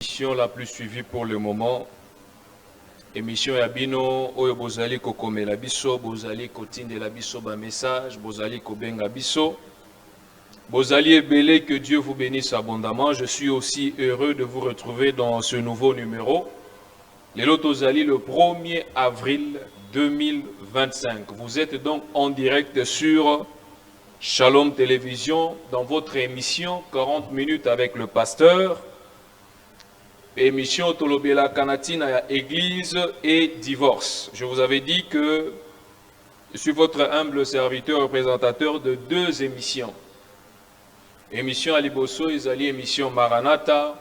Émission la plus suivie pour le moment, émission Yabino, Oyo Bozali Kokome la biso, Bozali Kotinde la biso, ba message, Bozali Kobenga biso, Bozali Ebele, que Dieu vous bénisse abondamment. Je suis aussi heureux de vous retrouver dans ce nouveau numéro. Le Lotozali le 1er avril 2025. Vous êtes donc en direct sur Shalom Télévision dans votre émission 40 minutes avec le pasteur. Émission Tolobela Kanatina, Église et divorce. Je vous avais dit que je suis votre humble serviteur représentateur de deux émissions. Émission Aliboso, Izali, émission Maranatha,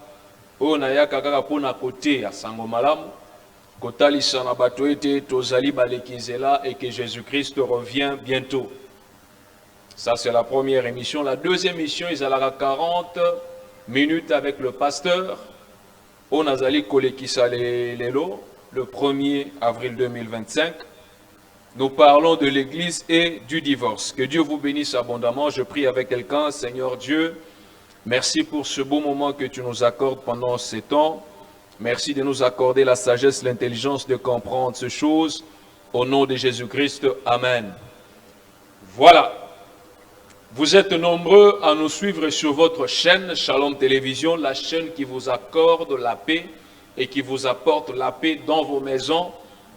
Onaya Kakaka Pona Kote à Sangomalam, Kotali Sanabatoete, Tozali Balekizela et que Jésus-Christ revient bientôt. Ça, c'est la première émission. La deuxième émission, Izala 40 minutes avec le pasteur. On a zali kolekisa lelo, le 1er avril 2025. Nous parlons de l'église et du divorce. Que Dieu vous bénisse abondamment. Je prie avec quelqu'un. Seigneur Dieu, merci pour ce beau moment que tu nous accordes pendant ces temps. Merci de nous accorder la sagesse, l'intelligence de comprendre ces choses. Au nom de Jésus-Christ, Amen. Voilà. Vous êtes nombreux à nous suivre sur votre chaîne Shalom Télévision, la chaîne qui vous accorde la paix et qui vous apporte la paix dans vos maisons,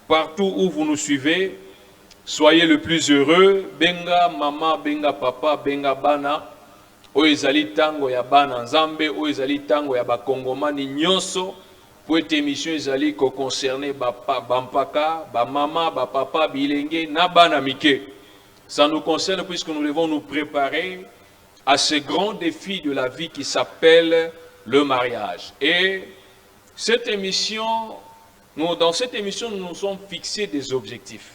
partout où vous nous suivez. Soyez le plus heureux. Benga mama, benga papa, benga bana. Oezali tango ya bana nzambe, oezali tango ya bakongomani nyonso. Pour cette émission, ezali ko concerner bampaka, ba mama, ba papa, bilenge, na bana mike. Ça nous concerne puisque nous devons nous préparer à ce grand défi de la vie qui s'appelle le mariage. Et cette émission, dans cette émission, nous nous sommes fixés des objectifs.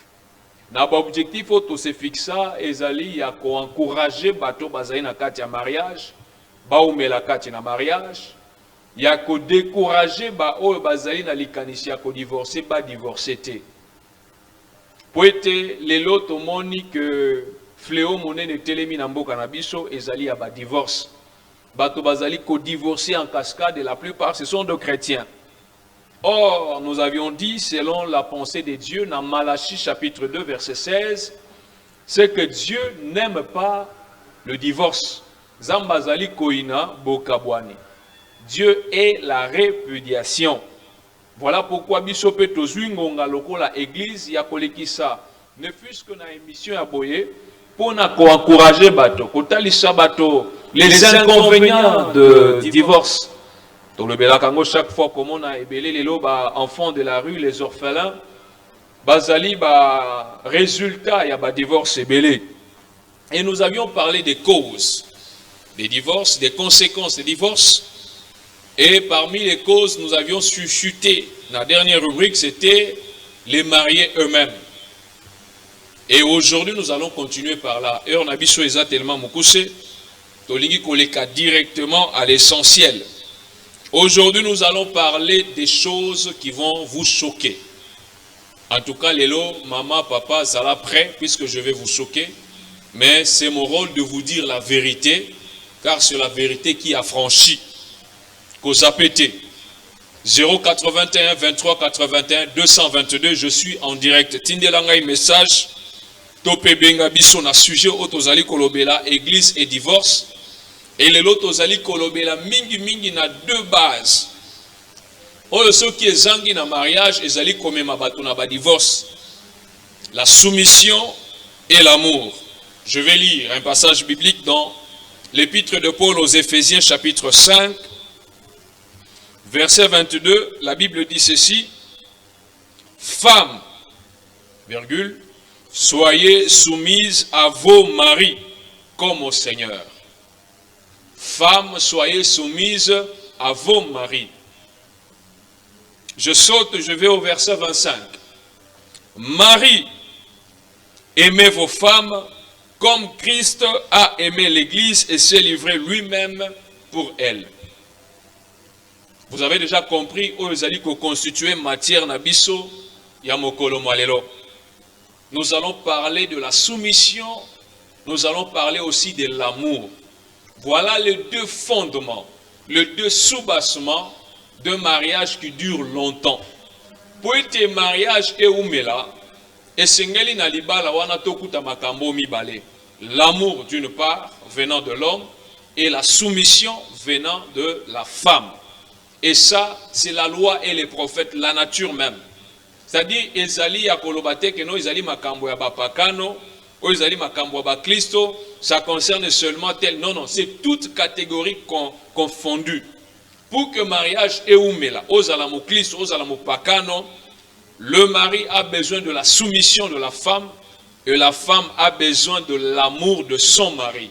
L'objectif, il se fixe, ezali ya ko encourager bato bazali na kati ya mariage, ba umela kati na mariage, ya ko décourager ba oyo bazali na likanisi ya ko divorcer, ba divorcer te. Poete lelo tomoni que fléau monene telemi na mboka na biso ezali ya ba divorce. Bato bazali ko divorcer en cascade et la plupart ce sont de chrétiens. Or, nous avions dit, selon la pensée de Dieu, dans Malachie chapitre 2 verset 16, c'est que Dieu n'aime pas le divorce. Zambazali koina bokabwani. Dieu est la répudiation. Voilà pourquoi Bisope Tozwingonga lokola église ya kolekisa ne fût-ce que na émission ya boye pour encourager bato kotalisa bato les inconvénients de divorce. Dans le Belakango chaque fois comme on a ebelé les loba enfants de la rue, les orphelins, bazali ba résultat ya ba divorce ebelé. Et nous avions parlé des causes des divorces, des conséquences des divorces. Et parmi les causes, nous avions chuté. La dernière rubrique, c'était les mariés eux-mêmes. Et aujourd'hui, nous allons continuer par là. Et on a vu tellement mokuse, tolingi koleka directement à l'essentiel. Aujourd'hui, nous allons parler des choses qui vont vous choquer. En tout cas, Lélo, maman, papa, ça là prêt, puisque je vais vous choquer. Mais c'est mon rôle de vous dire la vérité, car c'est la vérité qui affranchit. Kozapete 081 23 81 222. Je suis en direct. Tindelangai message. Tope benga biso na sujet otozali kolobela église et divorce. Et le lotozali kolobela mingi na deux bases. Oyo ceux qui ezangi na mariage ezali komema bato na ba divorce. La soumission et l'amour. Je vais lire un passage biblique dans l'épître de Paul aux Éphésiens chapitre 5. Verset 22, la Bible dit ceci. Femmes, virgule, soyez soumises à vos maris comme au Seigneur. Femmes, soyez soumises à vos maris. Je saute, je vais au verset 25. Maris, aimez vos femmes comme Christ a aimé l'Église et s'est livré lui-même pour elle. Vous avez déjà compris où ils allaient constituer matière nabiso yamokolo malelo. Nous allons parler de la soumission, nous allons parler aussi de l'amour. Voilà les deux fondements, les deux sous-bassements de mariage qui dure longtemps. Pour être mariage et oumela, et sengeli na libala wana tokuta makambo mibale. L'amour d'une part venant de l'homme et la soumission venant de la femme. Et ça, c'est la loi et les prophètes, la nature même. C'est-à-dire, ezali ya kolobate que no ezali makambo ya bapakano, o ezali makambo ya bakristo, ça concerne seulement tel. Non, non, c'est toute catégorie confondue. Pour que mariage et oumela, ozala mo Christ, ozala mo pakano, le mari a besoin de la soumission de la femme et la femme a besoin de l'amour de son mari.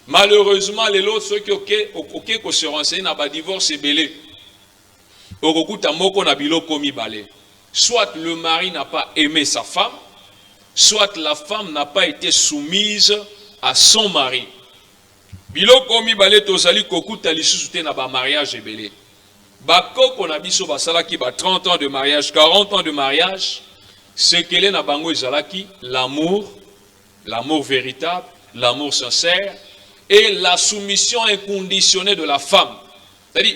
Malheureusement, les autres, ceux qui se renseignent dans le divorce, c'est belé. Soit le mari n'a pas aimé sa femme, soit la femme n'a pas été soumise à son mari. Biloko mibale tozali kokuta lisusu te na ba mariage ebele. Bakoko na biso basalaki ba 30 ans de mariage, 40 ans de mariage, ce qu'elle na bango ezalaki l'amour, l'amour véritable, l'amour sincère et la soumission inconditionnelle de la femme. C'est-à-dire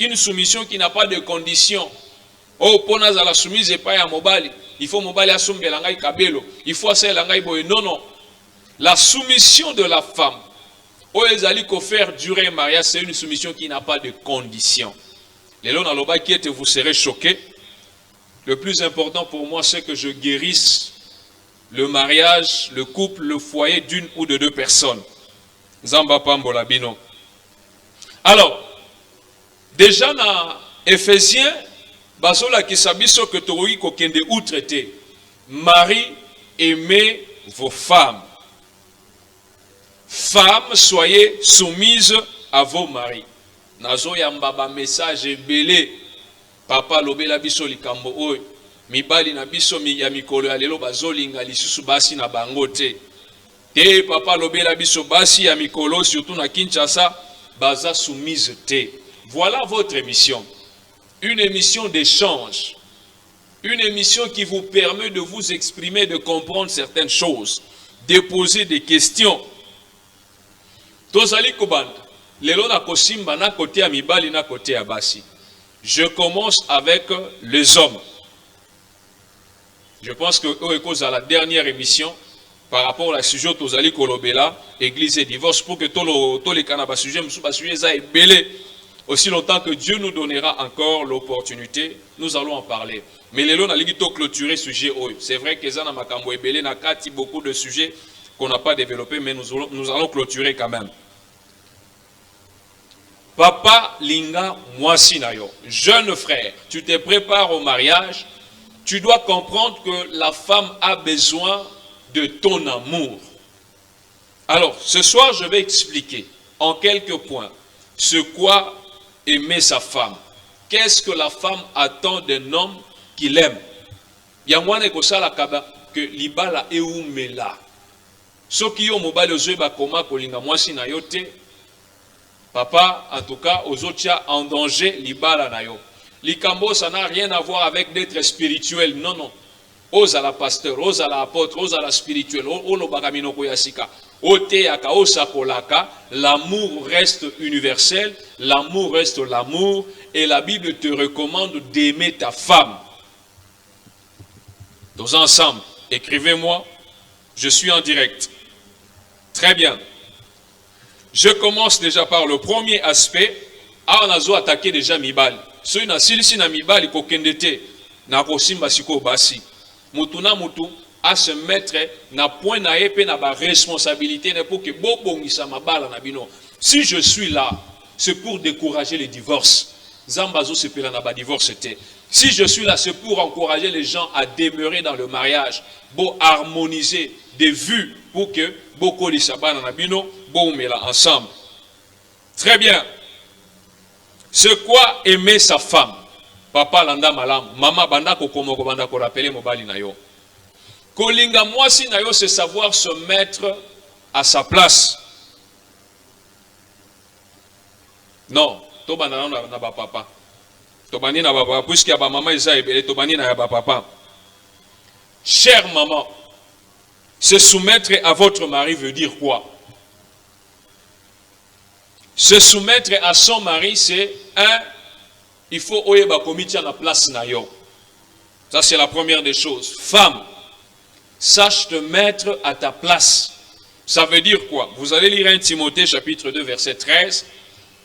une soumission qui n'a pas de condition. Oh, pona za la soumise et pas ya mobali. Il faut mobali asombela ngai kabelo. Il faut asela ngai boye. Non, non. La soumission de la femme. Oh, ezali ko faire durer un mariage, c'est une soumission qui n'a pas de condition. Les lois dans l'oba qui vous serez choqués. Le plus important pour moi, c'est que je guérisse le mariage, le couple, le foyer d'une ou de deux personnes. Zamba Pambola Bino. Alors, déjà dans Éphésiens, basola qui sabiso que toroi kokende outreté. Marie, aimez vos femmes. Femmes, soyez soumises à vos maris. Nazo yambaba message belé. Papa lobela biso likambo oy. Mibali na biso mi ya mikolo ya lelo bazolinga lisusu basi na bangote. Te papa lobela biso basi ya mikolo surtout na Kinshasa baza soumise te. Voilà votre émission. Une émission d'échange. Une émission qui vous permet de vous exprimer, de comprendre certaines choses, de poser des questions. Tozali kobanda. Lelo na kosimba na kote ya mibali na kote ya basi. Je commence avec les hommes. Je pense que à la dernière émission, par rapport à la sujet Tozali Kolobela, Église et divorce, pour que tous les canabas sujets, ça est belé. Aussi longtemps que Dieu nous donnera encore l'opportunité, nous allons en parler. Mais les lois n'a pas clôturé ce sujet. C'est vrai que Zana Makambo et Belé n'a pas beaucoup de sujets qu'on n'a pas développés, mais nous allons clôturer quand même. Papa Linga Mwasinayo, jeune frère, tu te prépares au mariage, tu dois comprendre que la femme a besoin de ton amour. Alors, ce soir, je vais expliquer en quelques points ce quoi aimer sa femme. Qu'est-ce que la femme attend d'un homme qui l'aime? Yangwane kosala kaba que libala eumela. Soki yo mobali ozoeba koma kolinga mwasi na yo te. Papa, en tout cas, aux autres, en danger, libala na yo. Likambo, ça n'a rien à voir avec d'être spirituel. Non, non. Ose à la pasteur, ose à la apôtre, ose à la spirituelle. Olo bagamino koyasika. Ote yaka, osa kolaka. L'amour reste universel. L'amour reste l'amour. Et la Bible te recommande d'aimer ta femme. Tous ensemble, écrivez-moi. Je suis en direct. Très bien. Je commence déjà par le premier aspect. On a attaqué déjà Mibali. Si on a silisi na Mibali kokendete na kosimba siko basi. Mutuna mutu à se mettre na point na épée na ba responsabilité pour que bobongisa mabala na bino. Si je suis là, c'est pour décourager les divorces. Zambazo se pela na ba divorce te. Si je suis là, c'est pour encourager les gens à demeurer dans le mariage, pour harmoniser des vues pour que beaucoup de sabana na bino là ensemble. Très bien. C'est quoi aimer sa femme? Papa landa malam, maman banda kokomoko banda ko rappeler mobali na yo. Kolinga mwasi na yo, c'est savoir se mettre à sa place. Non, to banda na ba papa. To bani na ba papa puisque ya ba maman isa ebele to bani na ya ba papa. Chère maman, se soumettre à votre mari veut dire quoi? Se soumettre à son mari, c'est Il faut oyeba komitia na place na yo. Ça c'est la première des choses. Femme, sache te mettre à ta place. Ça veut dire quoi? Vous allez lire 1 Timothée chapitre 2 verset 13.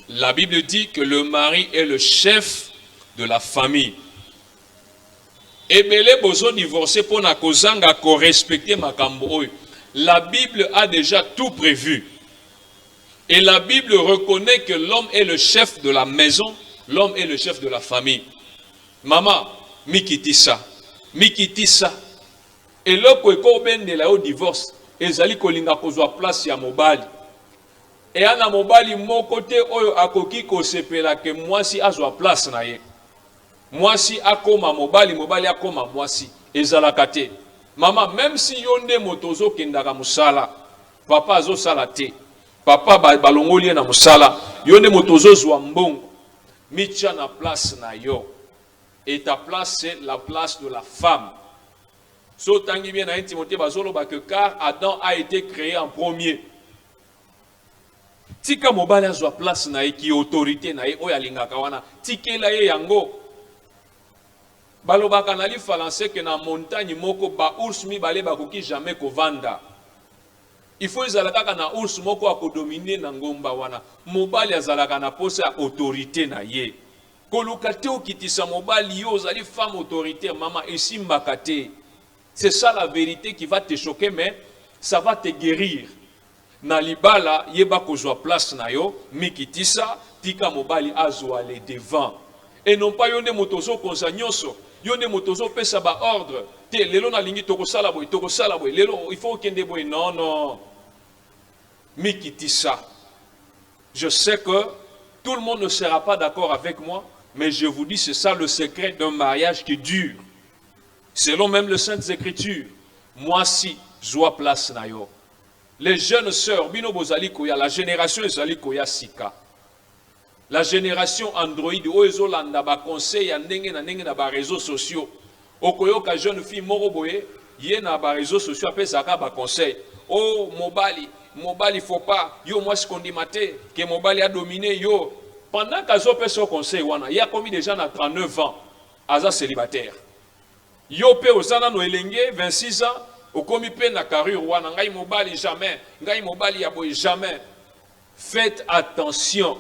La Bible dit que le mari est le chef de la famille. Ebele bozo divorcé pour na kozanga ko respecter makambo oyo. La Bible a déjà tout prévu. Et la Bible reconnaît que l'homme est le chef de la maison, l'homme est le chef de la famille. Maman, mikitisa, mikitisa. Et loko eko bende la au divorce, ezali kolinga kozwa place ya mobali. Et ana mobali mon côté oyo akoki ko sepela ke mwasi azwa place na ye. Mwasi akoma mobali, mobali akoma mwasi. Ezalaka te. Maman, même si yonde motozo kendaka musala, papa azo sala te. Papa balongoli na musala, yonde motozo zwa mbongo. Mitia na place na yo. Et ta place c'est la place de la femme. So tangi bien na 1 Timothée bazolo ba que car Adam a été créé en premier. Tika mobali azwa place na ye ki autorité na ye oyo alingaka wana. Tikela ye yango. Balobaka na li français que na montagne moko ba ours mi bale bakoki jamais kovanda. Il faut ezalaka na ours moko akodominer na ngomba wana. Mobali azalaka na posa ya autorité na ye. Koluka te okitisa mobali yo ozali femme autoritaire maman esimbaka te. C'est ça la vérité qui va te choquer mais ça va te guérir. Na libala yeba kozwa place na yo mikitisa tika mobali azwa le devant. Et non pas yonde motozo konza nyonso. Yonde motozo pesa ba ordre. Te lelo na lingi tokosala boy, tokosala boy. Lelo il faut kende boy. Non non. Mikitisa. Je sais que tout le monde ne sera pas d'accord avec moi, mais je vous dis c'est ça le secret d'un mariage qui dure. Selon même les Saintes Écritures, moi si joie place na yo. Les jeunes sœurs, bino bozali koya, la génération ezali koya sika. La génération Android, oezolanda ba conseil ya ndenge na ba réseaux sociaux. Okoyoka jeune fille moko boye, ye na ba réseaux sociaux apesaka ba conseil. Oh mobali faut pas, yo moi ce qu'on dit maté, que mobali a dominé yo. Pendant qu'azo pesa conseil wana, il y a commis déjà na 39 ans, aza célibataire. Yo pe osana no elenge 26 ans, okomi pe na carrure wana, ngai mobali jamais, ngai mobali ya boye jamais. Faites attention.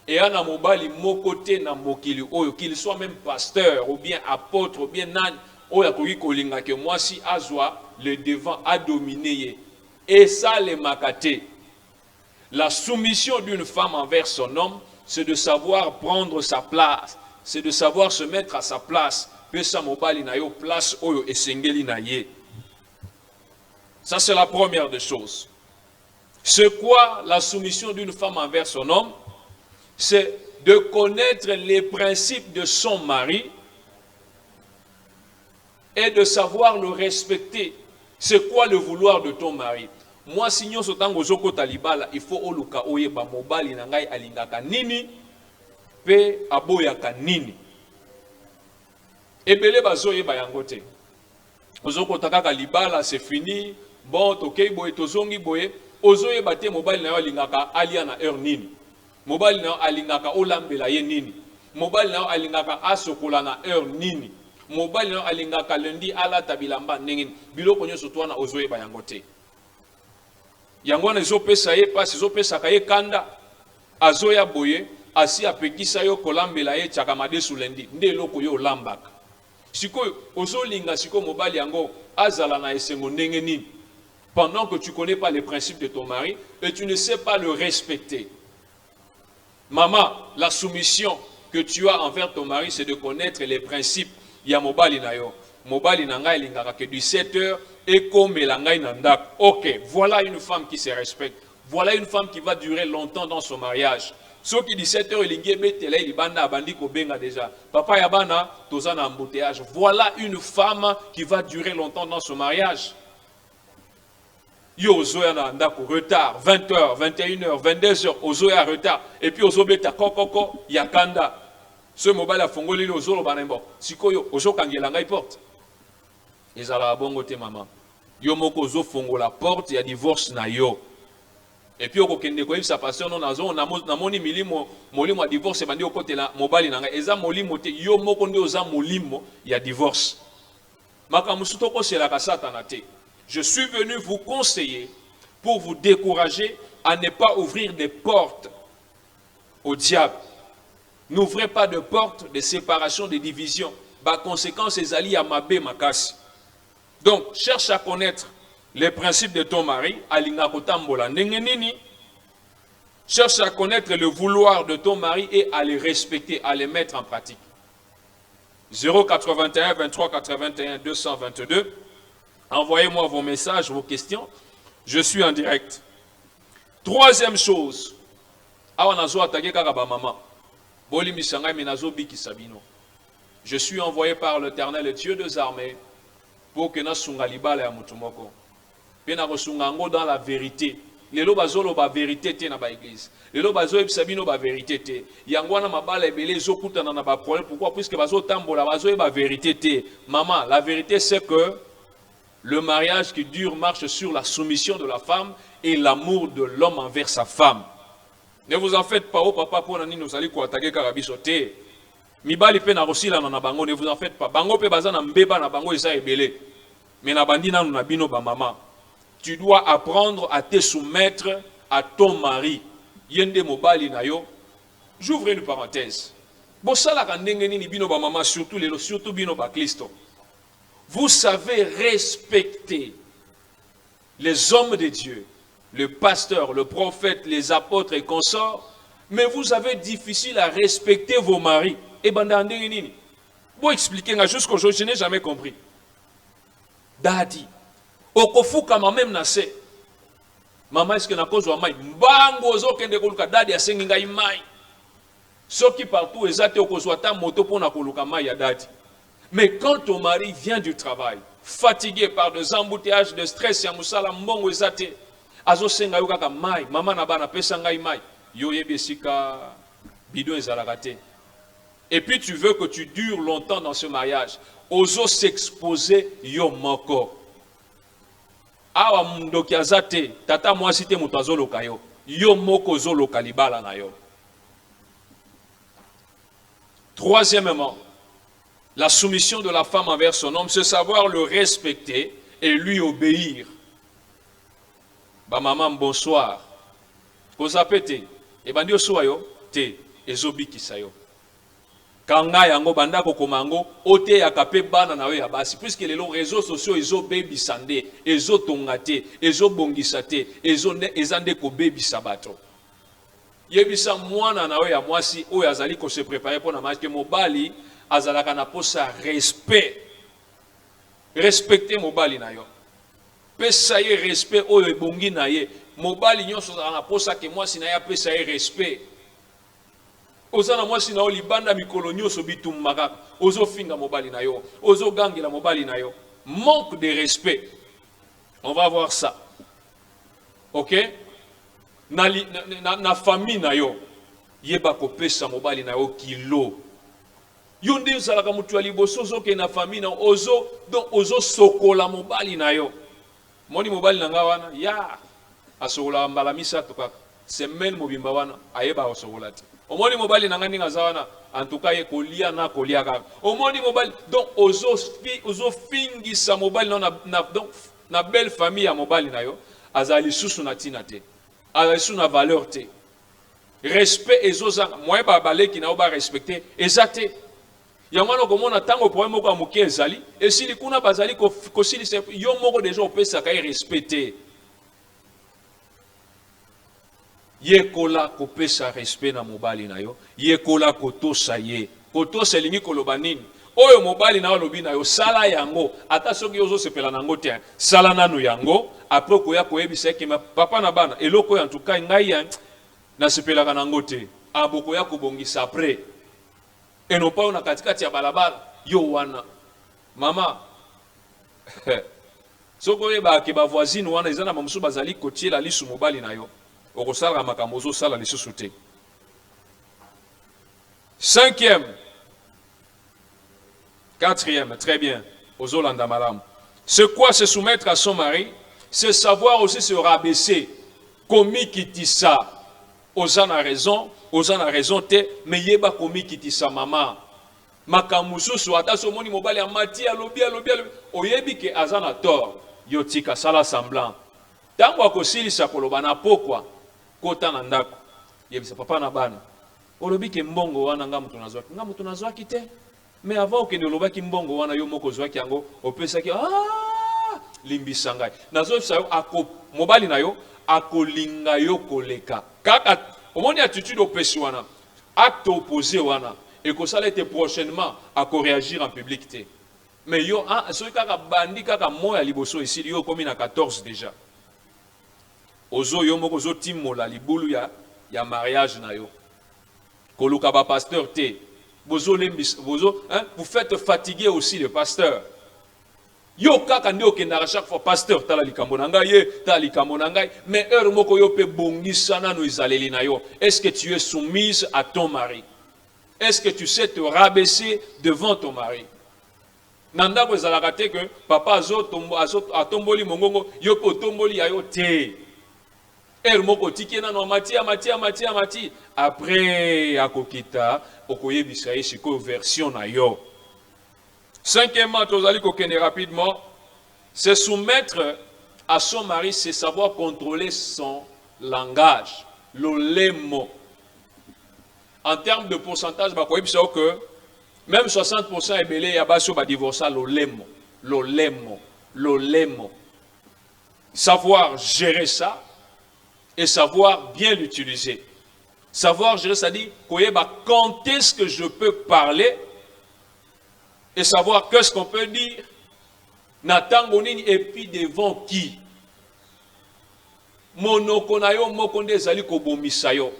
Et ana mobali mokote na mokili oyo, qu'il soit même pasteur ou bien apôtre ou bien nan, oya koki kolinga ke moi si azwa le devant a dominé. Et ça les makate. La soumission d'une femme envers son homme, c'est de savoir prendre sa place, c'est de savoir se mettre à sa place. Pesa mobali na yo place oyo esengeli na ye. Ça c'est la première des choses. C'est quoi la soumission d'une femme envers son homme? C'est de connaître les principes de son mari et de savoir le respecter. C'est quoi le vouloir de ton mari? Moi, si nous sommes au talibala, il faut oluka oyeba mobali na ngai alingaka nini pe aboyaka nini. Ebele bazo yeba yango te. Ozoko takaka libala c'est fini. Bon, tokei boye tozongi boye. Ozo yeba te mobali na yo alingaka alia na heure nini. Mobali na alingaka olambela ye nini. Mobali na alingaka asokola na heure nini. Mobali na alingaka lundi ala tabilamba ndenge biloko nyonso to wana ozoyeba yango te. Yango na ezopesa ye pasi ezopesaka ye kanda azoya boye asi apekisa yo kolambela ye chaka madesu lundi nde eloko yo olambaka. Sikoyo ozolinga siko mobali yango azala na esengo ndenge nini. Pendant que tu ne connais pas les principes de ton mari et tu ne sais pas le respecter. Maman, la soumission que tu as envers ton mari, c'est de connaître les principes. Il y a mobali na yo. Mobali na ngai lingaka que 17h et comme la ngai nandak. Ok, voilà une femme qui se respecte. Voilà une femme qui va durer longtemps dans son mariage. Ceux qui 17h lingi betela libanda abandi ko benga déjà. Papa yabana tozana embouteillage. Voilà une femme qui va durer longtemps dans son mariage. Yo ozoya na ndako retard 20h, 21h, 22h ozoya retard et puis ozobeta kokoko yakanda. Ce mobile a fongoli le ozolo banembo. Sikoyo ozokangela ngai porte. Ezala bongo te maman. Yo moko ozo fongola porte ya divorce na yo. Et puis au kende ko sa pasteur non nazo na moni milimo molimo a divorce bandi au côté la mobali nanga eza molimo te yo moko ndi oza molimo ya divorce. Makamusuto ko sela ka satana te. Je suis venu vous conseiller pour vous décourager à ne pas ouvrir des portes au diable. N'ouvrez pas de portes de séparation, de division. Par conséquent, ces alliés à mabé makasi. Donc, cherche à connaître les principes de ton mari, alingakotambola nengenini. Cherche à connaître le vouloir de ton mari et à les respecter, à les mettre en pratique. 081 23 81 222. Envoyez-moi vos messages, vos questions. Je suis en direct. Troisième chose. Je suis envoyé par l'Éternel, le Dieu des armées, pour que nous soyons dans la vérité. Les lobazolo ba vérité te na ba église. Les lobazolo ebisabino ba vérité te. Yangwana mabala ebele ezokuta na ba problème. Pourquoi? Puisque bazo tambola bazo ba vérité te. Maman, la vérité c'est que le mariage qui dure marche sur la soumission de la femme et l'amour de l'homme envers sa femme. Ne vous en faites pas, oh papa, pour nani nous allons attaquer karabisote. Mibali pe na rosila na bango, ne vous en faites pas. Bango pe bazana mbeba na bango esa ebele. Mais na bandina na bino ba maman. Tu dois apprendre à te soumettre à ton mari. Yende mobali na yo. J'ouvre une parenthèse. Bosala kandengeni ni bino ba maman, surtout bino ba Christo. Vous savez respecter les hommes de Dieu, le pasteur, le prophète, les apôtres et consorts, mais vous avez difficile à respecter vos maris. Et bandandengeni. Vous expliquez jusqu'aujourd'hui, je n'ai jamais compris. Dadi. Okofuka même nase. Maman est-ce que na cause wa mai mbango zo kende koluka dadi asengi ngai mai. Soki partout ezate okozwa ta moto pona koluka mai ya dadi. Mais quand ton mari vient du travail, fatigué par des embouteillages, de stress ya musala mbongo ezate, azo senga yo kaka mai, maman na bana pesa ngai mai. Yo yebesika bidon ezalaka te. Et puis tu veux que tu dures longtemps dans ce mariage. Ozo s'exposer yo moko. Awa mundoki azate, tata mwasi te mutu azoloka yo. Yo moko zoloka libala na yo. Troisièmement, la soumission de la femme envers son homme, c'est savoir le respecter et lui obéir. Ba maman bonsoir. Kozapete, e bandio soyo te ezobikisa yo. Kanga yango banda kokomango ote yakape bana na yo ya basi puisque les réseaux sociaux ezo baby sande ezo tongate ezo bongisate ezo ezande ko baby sabato yebisa mwana na yo ya mwasi oyo azali ko se préparer pour na match que mobali azalaka na posa respect respecter mobali na yo pesa ye respect oyo ebongi na ye mobali nyonso na posa que mwasi na ya pesa ye respect. Ozana mwasi na olibanda mikolo nyoso bitumaka ozo finga mobali na yo ozo gangela mobali na yo manque de respect. On va voir ça. OK? Na famille na yo yeba kopesa mobali na yo kilo. Yo nde zalaka mutu ali bosozo ke na famille na ozo donc ozo sokola mobali na yo. Moni mobali na ngawana ya asokola mbala misato kaka. Semaine mobimba wana ayeba osokola te. Omoni mobali nangani ngazawana en tout cas ye kolia na kolia kaka. Omoni mobali donc ozo fingisa mobali na donc na belle famille ya mobali na yo azali susu na tina te. Azali susu na valeur te. Respect ezoza moye ba baleki na oba respecter ezate. Yangwana komona tango problème ko amuke ezali esili kuna bazali ko sili yo moko déjà opesa ka respecter. Yekola kopesa respect na mobali na yo yekola kotosa ye kotosa lingi koloba nini oyo mobali na lobi na yo sala yango ata soki ozo sepela nango te sala nanu yango après koya koyebisa ke papa na bana eloko en tout cas ngai ya na sepela nango te aboko ya kobongisa après et non pas na katikati ya balabala yo wana mama soko yeba ke ba voisine wana ezana mamusu bazali kotiela lisu mobali na yo. Cinquième, quatrième, très bien. C'est quoi se soumettre à son mari? C'est savoir aussi se rabaisser. komi kitisa ozana raison te mais yeba komi kitisa mama makamususu ata somoni mobali amati alobi oyebi ke azana tort yo tika sala semblant tango akosilisa koloba na pokwa kota na ndako yebisa papa na bana olobi ke mbongo wana nga mutu nazwaki te mais avant okende olobaki mbongo wana yo moko ozwaki yango opesaki limbisa ngai nazobisa yo mobali na yo akolinga yo koleka kaka omoni attitude opesi wana acte opposé wana ekosala ete prochainement akoréagir en public te mais yo soki kaka bandi kaka moya liboso esili yo komi na 14 déjà yo moko ozotimola libulu ya mariage na yo koluka ba pasteur te vous faites fatiguer aussi le pasteur yo kaka nde okendaka chaque fois pasteur tala likambo na ngai tala likambo na ngai mais heure moko yo pe bongisa nano ezaleli na yo. Est-ce que tu es soumise à ton mari? Est-ce que tu sais te rabaisser devant ton mari? Nandako ezalaka te que papa atomboli mongongo yo pe otomboli ya yo te. Heure moko tiki nano mati après akokita okoyebisa ye sikoyo version na yo. Cinquièmement, tozali kokende rapidement, se soumettre à son mari, c'est savoir contrôler son langage, l'olemo. En termes de pourcentage, que même 60% est belé, il y a pas sur divorcer l'olemo. Savoir gérer ça et savoir bien l'utiliser. Savoir gérer, ça dit, quand est-ce que je peux parler et savoir qu'est-ce qu'on peut dire, natangonini et puis devant qui. Monokonayo mokonde zali kobomisayo.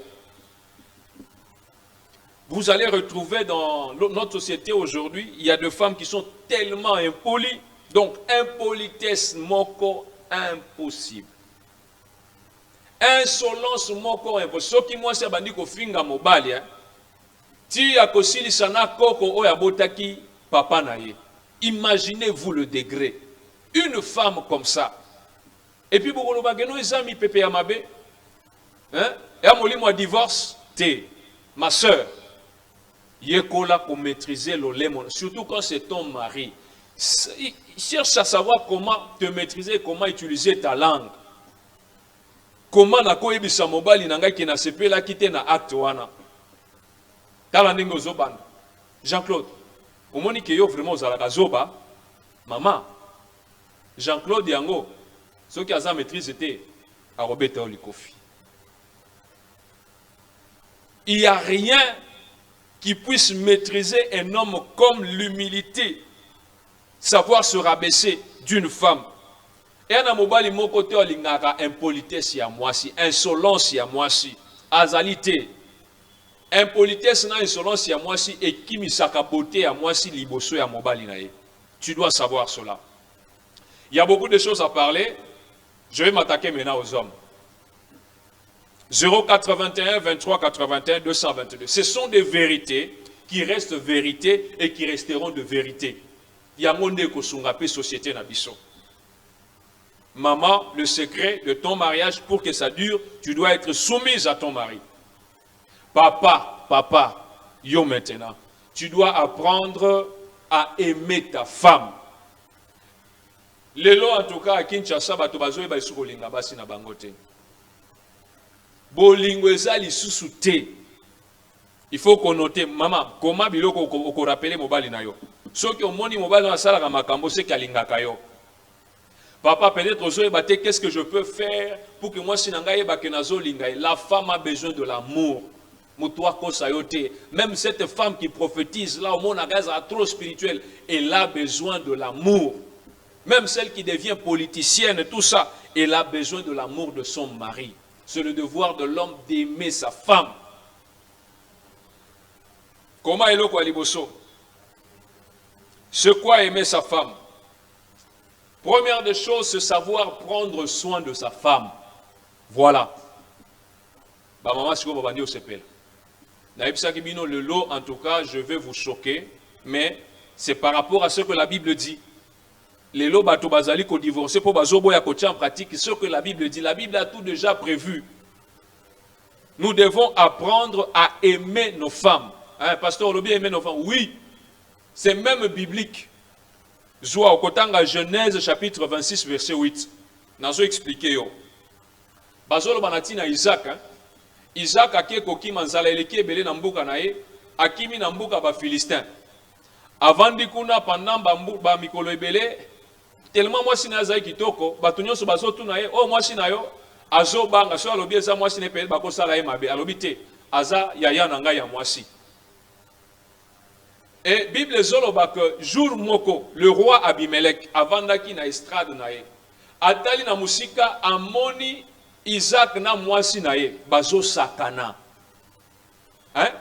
Vous allez retrouver dans notre société aujourd'hui, il y a des femmes qui sont tellement impolies, donc impolitesse moko impossible. Insolence moko impossible. Ce qui moi c'est bandi ko finga mobali, ti akosili sana koko oya botaki papa naye. Imaginez-vous le degré. Une femme comme ça. Et puis beaucoup de gens ils ont mis pépé à mabe. Hein? Et à moi divorce, ma soeur. Yekola pour maîtriser le lemon, surtout quand c'est ton mari. Cherche à savoir comment te maîtriser, comment utiliser ta langue. Comment na ko ebisa mobali nanga ki na sepela kite na acte wana. Tala ndingo zobana. Jean-Claude omoni ke yo vraiment ozalaka zoba maman Jean-Claude yango soki aza maîtrise te arobeta olikofi. Il n'y a rien qui puisse maîtriser un homme comme l'humilité, savoir se rabaisser d'une femme. Et un mobali mon côté olingaka impolitesse ya mwasi, insolence ya mwasi, azalité. Impolitesse na insolence ya mwasi et kimisaka beauté ya mwasi liboso ya mobali na ye. Tu dois savoir cela. Il y a beaucoup de choses à parler. Je vais m'attaquer maintenant aux hommes. 081 23 81 222. Ce sont des vérités qui restent vérités et qui resteront de vérité. Il y a monde kosungape société na biso. Maman, le secret de ton mariage pour que ça dure, tu dois être soumise à ton mari. Papa, yo maintenant, tu dois apprendre à aimer ta femme. Lelo en tout cas à Kinshasa bato bazoye ba isuko linga basi na bangote. Bolingo ezali susu te. Il faut qu'on note maman comment biloko ko rappeler mobali na yo. Soki omoni mobali na sala ka makambo se kalingaka yo. Papa peut-être ozoye baté qu'est-ce que je peux faire pour que moi sinanga yeba ke nazo linga. La femme a besoin de l'amour. Même cette femme qui prophétise là au monde à trop spirituel, elle a besoin de l'amour. Même celle qui devient politicienne, tout ça, elle a besoin de l'amour de son mari. C'est le devoir de l'homme d'aimer sa femme. Comment est-ce que c'est quoi aimer sa femme? Première des choses, c'est savoir prendre soin de sa femme. Voilà. Bah maman, c'est quoi au CPL? Le lot, en tout cas, je vais vous choquer, mais c'est par rapport à ce que la Bible dit. les lots bato bazali ko divorcer pour bazobo ya kotia en pratique ce que la Bible dit. La Bible a tout déjà prévu. Nous devons apprendre à aimer nos femmes. Hein, pasteur Olobi, aimer nos femmes. Oui, c'est même biblique. Zoa au Kotanga Genèse chapitre 26 verset 8. Nazo expliqué yo. Bazolo banatina Isaac. Hein? Isaac ake koki manzala eleki ebele na mbuka na ye, akimi na mbuka ba Philistin. Avant dikuna pendant ba mikolo ebele, tellement moi sina zai kitoko, batunyo so bazotu na ye, oh moi sina yo, azo banga so alobi eza moi sina pe bako sala ye mabe, alobi te, aza yaya na ngai ya mwasi. Et Bible zoloba que jour moko, le roi Abimelech, avant daki na estrade na ye, atali na musika amoni Isaac na mwasi na ye, bazo sakana. Hein?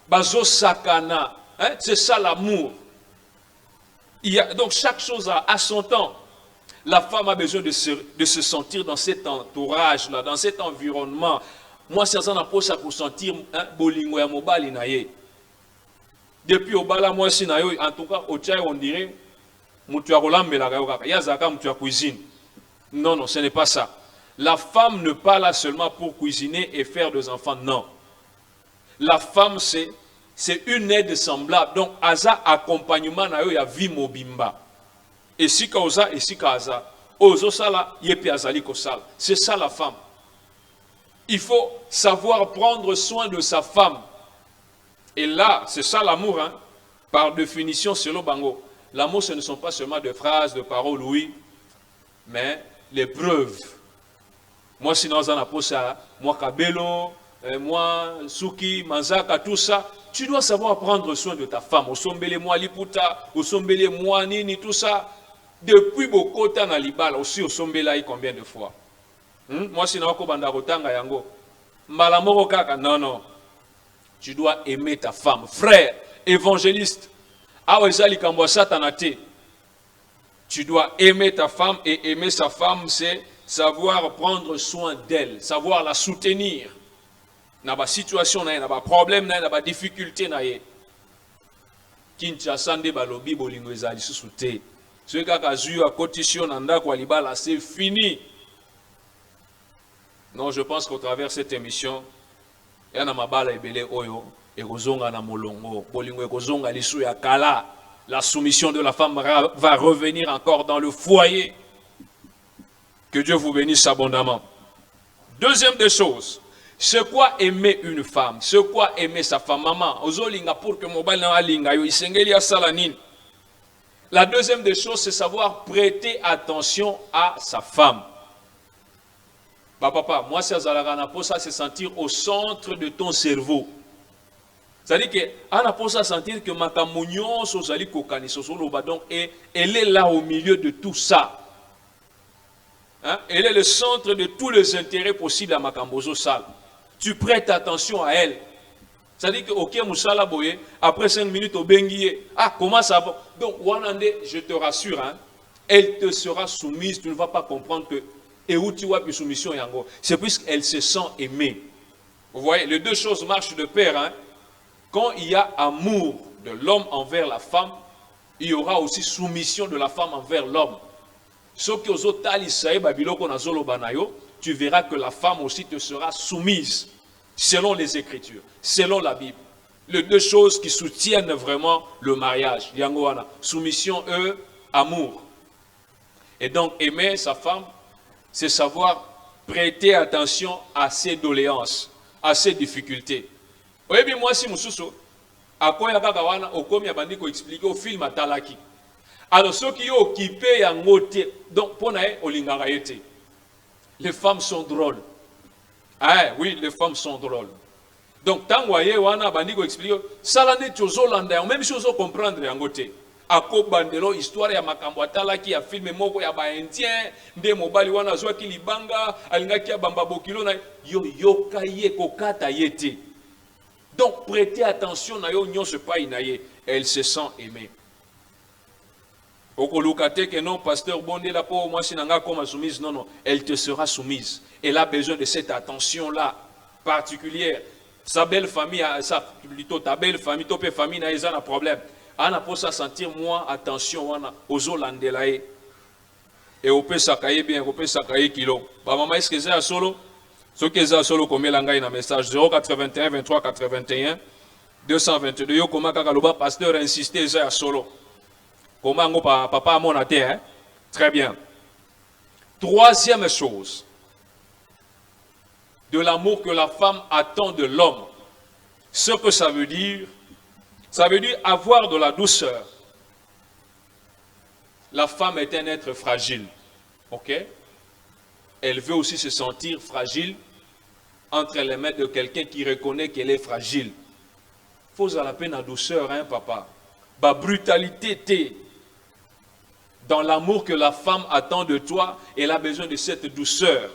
Bazo sakana. Hein? C'est ça l'amour. Donc chaque chose a son temps. La femme a besoin de se sentir dans cet entourage-là, dans cet environnement. Moi, c'est ça pour sentir bolingo ya mobali na ye. Depuis au bala moi si na yo, en tout cas au tchai on dirait mutu ya kolambela kaka ya zaka mutu ya cuisine. Non non, ce n'est pas ça. La femme ne pas là seulement pour cuisiner et faire des enfants, non. La femme c'est une aide semblable. Donc aza accompagnement na yo ya vie mobimba. Et si causa et si kaza ozo sala yepi azali ko sala. C'est ça la femme. Il faut savoir prendre soin de sa femme. Et là, c'est ça l'amour, hein? Par définition, selon Bango. L'amour, ce ne sont pas seulement des phrases, de paroles, oui, mais les preuves. Moi, sinon, ça, moi, Kabelo, moi, Suki, Manzaka, tout ça, tu dois savoir prendre soin de ta femme. Au sombele moi liputa, au sombele moi nini, tout ça. Depuis beaucoup de temps, dans l'Ibala, aussi au sombela, combien de fois? Moi, sinon, Kobanda yango. Malamoro kaka, non, non. Tu dois aimer ta femme. Frère, évangéliste, tu dois aimer ta femme et aimer sa femme, c'est savoir prendre soin d'elle, savoir la soutenir. Dans la situation, dans le problème, dans la difficulté. Kinshasa nde balobi bolingo ezali susute. Ce kaka zu a cotition nanda kwa libala, c'est fini. Non, je pense qu'au travers de cette émission, il y a mabala ebele oyo ekozonga na molongo bolingo ekozonga lisu ya kala. La soumission de la femme va revenir encore dans le foyer. Que Dieu vous bénisse abondamment. Deuxième des choses, c'est quoi aimer une femme? C'est quoi aimer sa femme? Maman, ozolinga pour que mobile na alinga yo isengeli ya salanine. La deuxième des choses, c'est savoir prêter attention à sa femme. Papa, moi, c'est ça, c'est sentir au centre de ton cerveau. C'est-à-dire qu'on a pour ça sentir que ma camounion, donc, elle est là au milieu de tout ça. Hein? Elle est le centre de tous les intérêts possibles à Makambozo Sal. Tu prêtes attention à elle. C'est-à-dire que, ok, Moussala Boye, après 5 minutes au Benguié, ah, comment ça va? Donc, Wanande, je te rassure, hein, elle te sera soumise, tu ne vas pas comprendre que. Et où tu vois plus soumission yango, c'est puisqu'elle se sent aimée. Vous voyez, les deux choses marchent de pair. Hein? Quand il y a amour de l'homme envers la femme, il y aura aussi soumission de la femme envers l'homme. Sauf que tu verras que la femme aussi te sera soumise, selon les Écritures, selon la Bible. Les deux choses qui soutiennent vraiment le mariage. Yangoana, soumission, amour. Et donc, aimer sa femme, c'est savoir prêter attention à ses doléances, à ses difficultés. Oui, bien moi, si Moussousso, à quoi il y a un okomi abandi ko expliquer au film Atalaki. Alors, ceux qui ont occupé un côté, donc, pour nae olingaraïté, les femmes sont drôles. Ah, oui, les femmes sont drôles. Donc, tant que vous avez expliqué, ça l'a dit aux Hollandais, même si vous comprendre un côté. Ako bandelo histoire ya makambo atalaki ya filme moko ya ba indien nde mobali wana zwa kilibanga alingaki ya bamba bokilo na yo yokaye kokata yete. Donc prêtez attention na yo nyonso pa inaye, elle se sent aimée. Okolukate que non pasteur Bondé la po moi sinanga comme soumise, non non, elle te sera soumise. Elle a besoin de cette attention là particulière. Sa belle famille, plutôt ta belle famille, topé famille na ezana problème. On a pour ça sentir moi attention aux Hollandais. et au peut sakaye bien, au peut sakaye kilo. Bah maman, est-ce que c'est à solo? Ce qui est à solo, combien l'angaï na message 081 23 81 222. Yo comment kakaloba pasteur insisté c'est à solo. Comment ngo papa mon até, hein? Très bien. Troisième chose, de l'amour que la femme attend de l'homme. Ce que ça veut dire avoir de la douceur. La femme est un être fragile, ok? Elle veut aussi se sentir fragile entre les mains de quelqu'un qui reconnaît qu'elle est fragile. Faut à la peine la douceur, hein, papa. Ba brutalité, t'es. Dans l'amour que la femme attend de toi, elle a besoin de cette douceur.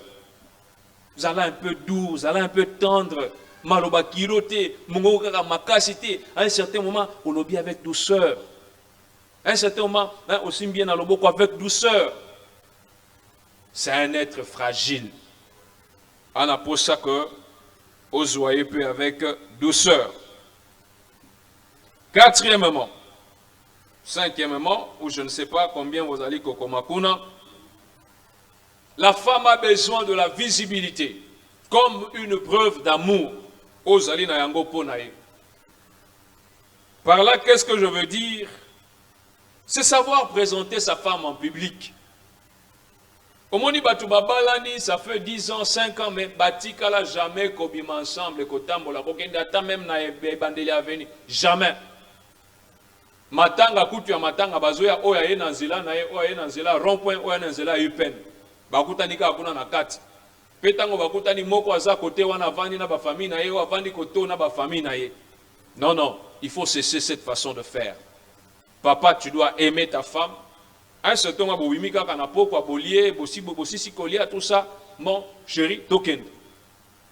Vous allez un peu doux, vous allez un peu tendre. Maloba kirote, mungokaka makasite. À un certain moment, on l'obie avec douceur. À un certain moment, hein, aussi bien à l'oboko avec douceur. C'est un être fragile. On a pour ça que vous voyez peu avec douceur. Quatrièmement, cinquièmement, ou je ne sais pas combien vous allez kokomakuna, la femme a besoin de la visibilité comme une preuve d'amour. Par là, qu'est-ce que je veux dire? C'est savoir présenter sa femme en public. Omoni batu babalani, ça fait 10 ans, 5 ans, mais batika la jamais kobima ensemble, kotambola, kokenda ta même na ebandeli aveni, jamais. Matanga kutu ya matanga bazoya oya ye na nzela na ye, oya ye na nzela rond-point, oya na nzela UPN. Bakutani ka kuna na kati. Petango bakutani moko aza kote wana vandi na ba famille na ye, o avandi koto na ba famille na ye. Non, non, il faut cesser cette façon de faire. Papa, tu dois aimer ta femme. Un certain moment, bobimi kaka na poko abolié, bosi kolia tout ça. Mon chéri, token.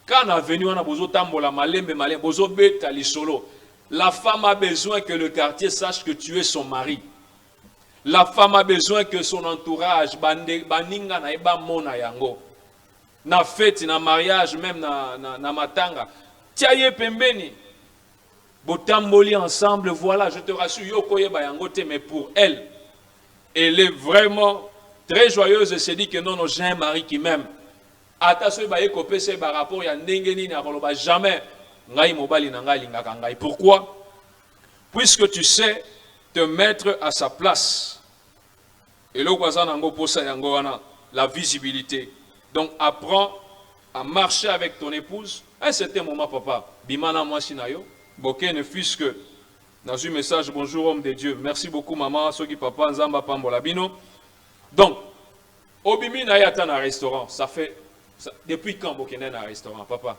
Quand on a venu, on a besoin tambola malembe malembe, bozo beta li solo. La femme a besoin que le quartier sache que tu es son mari. La femme a besoin que son entourage, baninga na eba mona yango. Na fête, na mariage, même na matanga. Tiaye pembeni. Botamboli ensemble, voilà, je te rassure, yoko yeba yango te, mais pour elle, elle est vraiment très joyeuse et se dit que non, non, j'ai un mari qui m'aime. Attention, ba yekopé c'est par rapport ya ndengeni na koloba jamais. Ngai mobali na ngai lingaka ngai. Pourquoi? Puisque tu sais te mettre à sa place. Et là, la visibilité. Donc, apprends à marcher avec ton épouse. À un certain moment, papa, bimana moi sinayo, boké ne fût que dans un message, bonjour homme de Dieu. Merci beaucoup, maman, ceux qui papa, nzamba pambola bino. Donc, obimi na yata na restaurant, ça fait, depuis quand boké na restaurant, papa?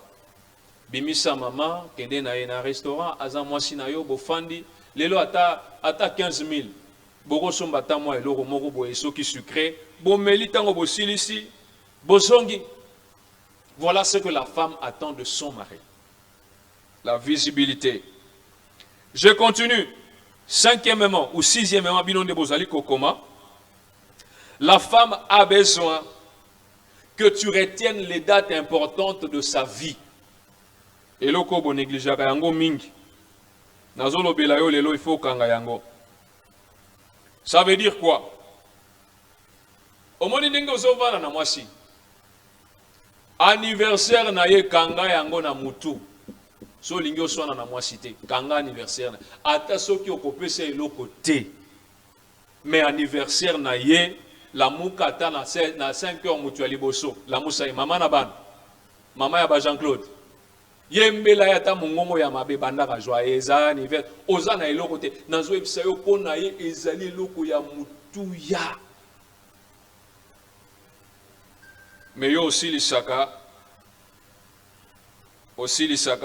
Bimisa maman, kende na un restaurant, azan moi sinayo, bofandi, lelo ata 15 000. Boko somba ta moi eloko moko boye soki sucré, bo meli tango bo silisi, bo songi. Voilà ce que la femme attend de son mari. La visibilité. Je continue. Cinquièmement ou sixièmement, binon de bozali kokoma. La femme a besoin que tu retiennes les dates importantes de sa vie. Eloko bo négligaka yango mingi. Nazolo belayo lelo il faut kanga yango. Ça veut dire quoi? Omoni ndenge ozovana na mwasi. Anniversaire na ye kanga yango na mutu. So lingi oswana na mwasi te. Kanga anniversaire na. Ata soki okopesa eloko te. Mais anniversaire na ye la muka ata na 5 heures mutu ya liboso. La musa ye mama na bana. Mama ya ba Jean-Claude. Yembela yata mongongo ya mabe bandaka joyeux anniversaire. Oza na eloko te. Nazo ebisa yo pona ye ezali eloko ya mutu ya. Mais yo aussi l'isaka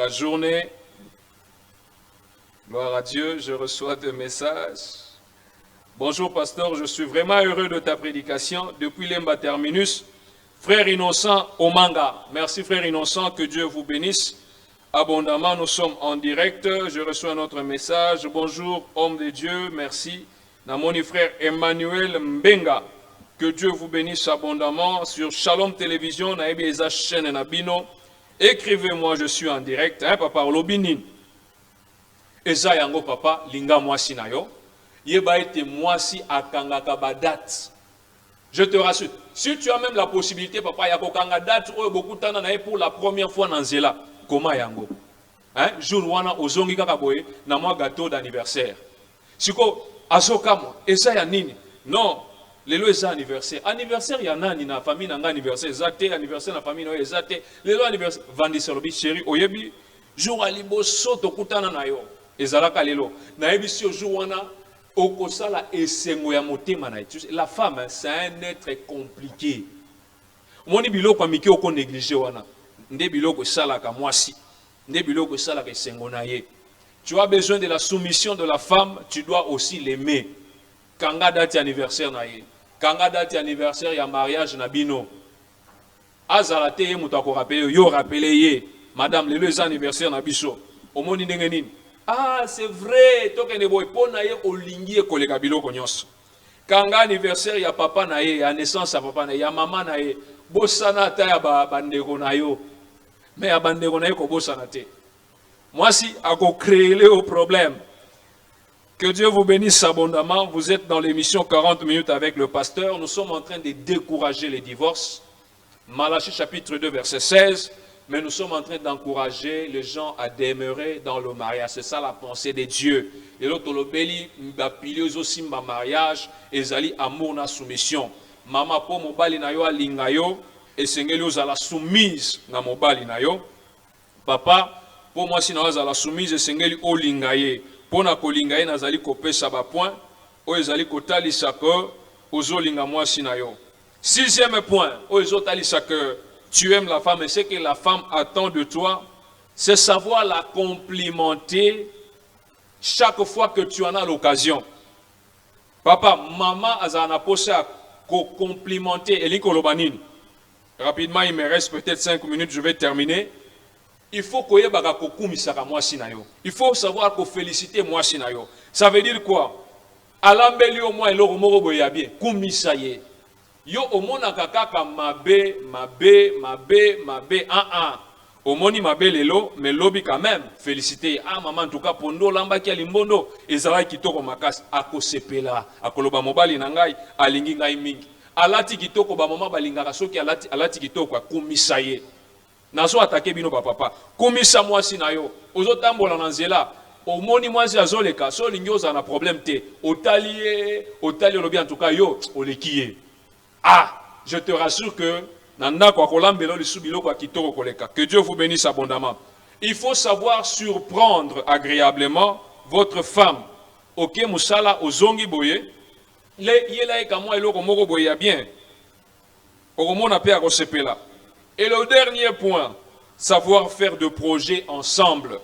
journée. Gloire à Dieu, je reçois des messages. Bonjour pasteur, je suis vraiment heureux de ta prédication depuis l'Emba Terminus. Frère Innocent Omanga, merci frère Innocent, que Dieu vous bénisse abondamment. Nous sommes en direct, je reçois notre message. Bonjour homme de Dieu, merci. Namoni frère Emmanuel Mbenga. Que Dieu vous bénisse abondamment sur Shalom Télévision, naebi eza chaîne nabino. Écrivez-moi, je suis en direct. Hein, papa Olobinin. Eza yango papa, linga mwasi na yo. Yeba ete mwasi akangaka badat. Je te rassure. Si tu as même la possibilité, papa, il y a kokanga date beaucoup de temps pour la première fois dans Zela. Comment yango? Hein? Jour wana ozongi kaka boye na moi gâteau d'anniversaire. Siko azokamo eza ya nini? Non, lelo eza anniversaire. Anniversaire ya nani na famille nanga anniversaire ezate anniversaire na famille na ezate. Lelo anniversaire vandi selobi chéri oyebi jour aliboso tokutana na yo. Ezalaka lelo. Na yebi si jour wana okosala esengo ya motema na itu. La femme, c'est un être compliqué. Moni biloko amiki oko négliger wana. Nde biloko salaka mwasi. Nde biloko salaka esengo na ye. Tu as besoin de la soumission de la femme, tu dois aussi l'aimer. Kanga date anniversaire na ye. Kanga date anniversaire ya mariage na bino. Azalate ye muto ko rappeler yo rappeler ye. Madame le anniversaire na biso. Omoni ndenge nini? Ah, c'est vrai, toke ne boy pona ye olingi e kolega biloko nyonso. Kanga anniversaire ya papa na ye, ya naissance ya papa na ye, ya mama na ye, bosana ta ya bandeko na yo. Mais ya bandeko na ye ko bosana te. Moi si ako créer le problème. Que Dieu vous bénisse abondamment. Vous êtes dans l'émission 40 minutes avec le pasteur. Nous sommes en train de décourager les divorces. Malachie chapitre 2 verset 16. Mais nous sommes en train d'encourager les gens à demeurer dans le mariage. C'est ça la pensée de Dieu. Et l'autre, le beli, mbapili aussi ma mariage, ezali amour na soumission. Mama po mobali na yo alinga yo, et sengeli ozala soumise na mobali na yo. Papa, po moi si na ozala soumise, sengeli olinga ye. Po na kolinga ye nazali kopesa ba point, o ezali kotalisa ko ozolinga moi si na yo. Sixième point, o ezotalisa que tu aimes la femme et ce que la femme attend de toi, c'est savoir la complimenter chaque fois que tu en as l'occasion. Papa, maman, azana posé à complimenter Eliko Lobanine. Rapidement, il me reste peut-être 5 minutes, je vais terminer. Il faut que il faut savoir que féliciter moi sinayo. Ça veut dire quoi? Alambeli au moins eloko moko boya bien. Kumisaye. Yo omona kaka mabe omoni mabe lelo mais lobi quand même féliciter ah maman en tout cas pondo lamba ki alimbondo ezala kitoko makasi akosepela akoloba mobali na ngai alingi ngai mingi alati kitoko ba mama balingaka soki alati kitoko akumisa ye nazo atake bino papa kumisa mwasi na yo ozotambola na nzela omoni mwasi azoleka so lingi ozana problème te otali lobi en tout cas yo olekiye. Ah, je te rassure que que Dieu vous bénisse abondamment. Il faut savoir surprendre agréablement votre femme. Ok, musala ozongi boye. Le yela e kamo eloko moko boye bien. Oromona pe akosepela. Et le dernier point, savoir faire de projets ensemble.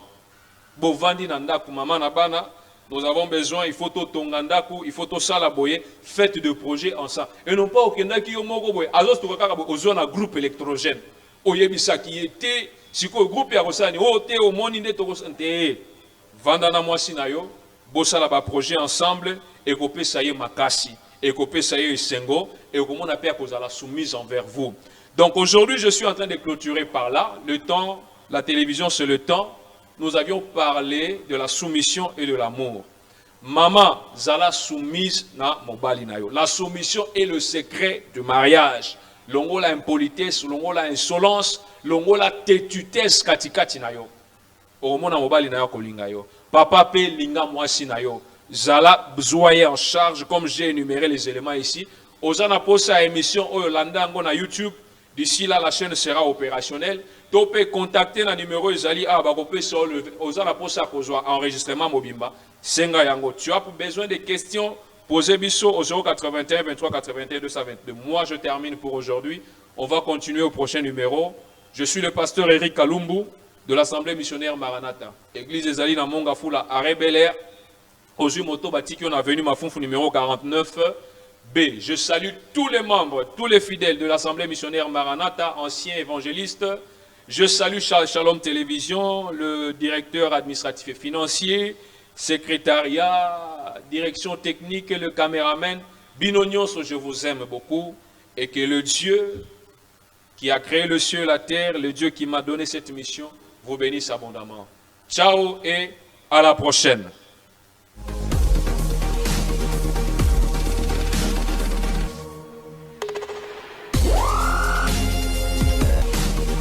Bovandi nanda kumama na bana. Nous avons besoin, il faut tout tongandaku, il faut tout salaboyer, faites de projets ensemble. Et non pas au Kenda qui est moko boy. Alors tu regardes aux zones à groupe électrogène. Oyebisa qui était, si le groupe est rosani, oh te au monde de torosante. Vandana moi sinayo, bossa là projet ensemble, et copé ça y est makasi, et copé ça y est sengo, et comment on appelle à cause de la soumise envers vous. Donc aujourd'hui, je suis en train de clôturer par là. Le temps, la télévision, c'est le temps. Nous avions parlé de la soumission et de l'amour. Maman, zala soumise na mobali na yo. La soumission est le secret du mariage. Longo la impolitesse, longo la insolence, longo la tétutesse katikati na yo. Omona mobali na yo kolinga yo. Papa pe linga mwasi na yo. Zala zoye en charge comme j'ai énuméré les éléments ici. Ozana posa émission au Yolanda ngo na YouTube. D'ici là, la chaîne sera opérationnelle. Tu peux contacter le numéro Izali Ozana Posa Kozwa enregistrement Mobimba. Senga Yango. Tu as besoin de questions, posez biso au 081 23 81 222. Moi, je termine pour aujourd'hui. On va continuer au prochain numéro. Je suis le pasteur Eric Kalumbu de l'Assemblée missionnaire Maranatha. Église Ezali na Monga Fula à Rebelair. Ozu Moto Batiki, on a venu ma fonfu numéro 49. B. Je salue tous les membres, tous les fidèles de l'Assemblée missionnaire Maranatha, anciens évangélistes. Je salue Shalom Télévision, le directeur administratif et financier, secrétariat, direction technique et le caméraman. Binonios, je vous aime beaucoup. Et que le Dieu qui a créé le ciel et la terre, le Dieu qui m'a donné cette mission, vous bénisse abondamment. Ciao et à la prochaine.